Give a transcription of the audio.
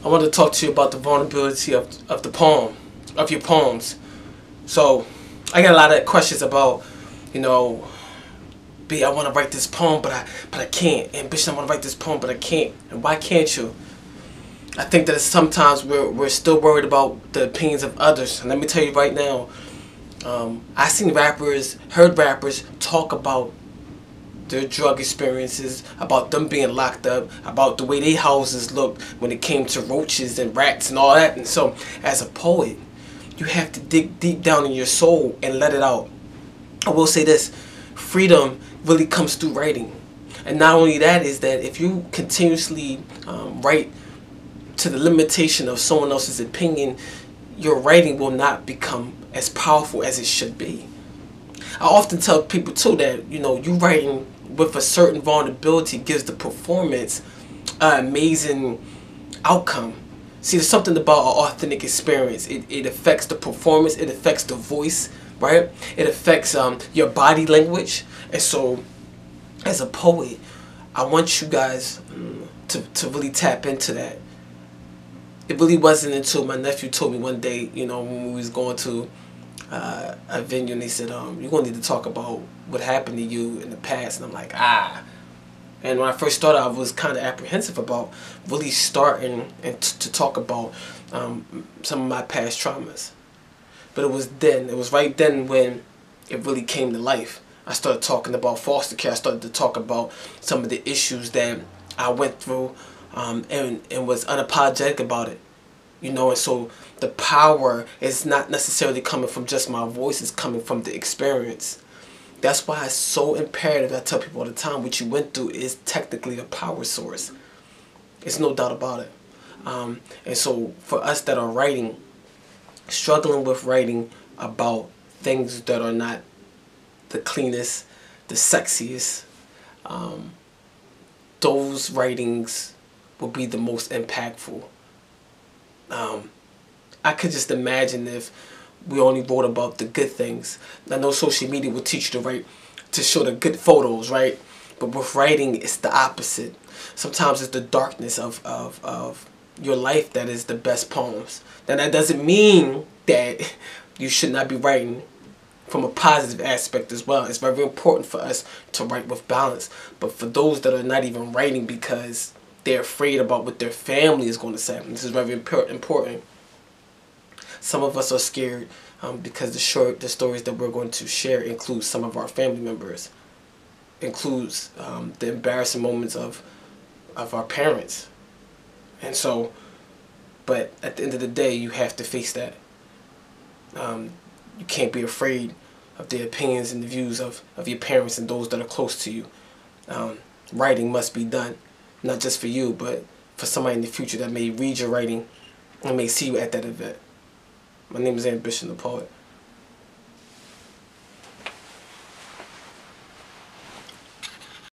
I wanted to talk to you about the vulnerability of the poem, of your poems. So, I get a lot of questions about, you know, B, I want to write this poem, but I can't. Ambition, I want to write this poem, but I can't. And why can't you? I think that sometimes we're still worried about the opinions of others. And let me tell you right now, I seen rappers, heard rappers talk about their drug experiences, about them being locked up, about the way their houses looked when it came to roaches and rats and all that. And so, as a poet, you have to dig deep down in your soul and let it out. I will say this, freedom really comes through writing. And not only that is that if you continuously write to the limitation of someone else's opinion, your writing will not become as powerful as it should be. I often tell people too that, you writing with a certain vulnerability gives the performance an amazing outcome. See, there's something about an authentic experience. It affects the performance, it affects the voice, right? It affects your body language. And so, as a poet, I want you guys to really tap into that. It really wasn't until my nephew told me one day, when we was going to a venue, and they said, you're going to need to talk about what happened to you in the past. And I'm like, And when I first started, I was kind of apprehensive about really starting and to talk about some of my past traumas. But it was right then when it really came to life. I started talking about foster care. I started to talk about some of the issues that I went through and was unapologetic about it. And so the power is not necessarily coming from just my voice, it's coming from the experience. That's why it's so imperative. I tell people all the time, what you went through is technically a power source. It's no doubt about it. And so for us that are writing, struggling with writing about things that are not the cleanest, the sexiest, those writings will be the most impactful. I could just imagine if we only wrote about the good things. I know social media will teach you to write, to show the good photos, right? But with writing, it's the opposite. Sometimes it's the darkness of your life that is the best poems. Now that doesn't mean that you should not be writing from a positive aspect as well. It's very important for us to write with balance. But for those that are not even writing because they're afraid about what their family is going to say, this is very important. Some of us are scared because the stories that we're going to share include some of our family members, includes the embarrassing moments of our parents. And so, but at the end of the day, you have to face that. You can't be afraid of the opinions and the views of your parents and those that are close to you. Writing must be done, not just for you, but for somebody in the future that may read your writing and may see you at that event. My name is Ambition the Poet.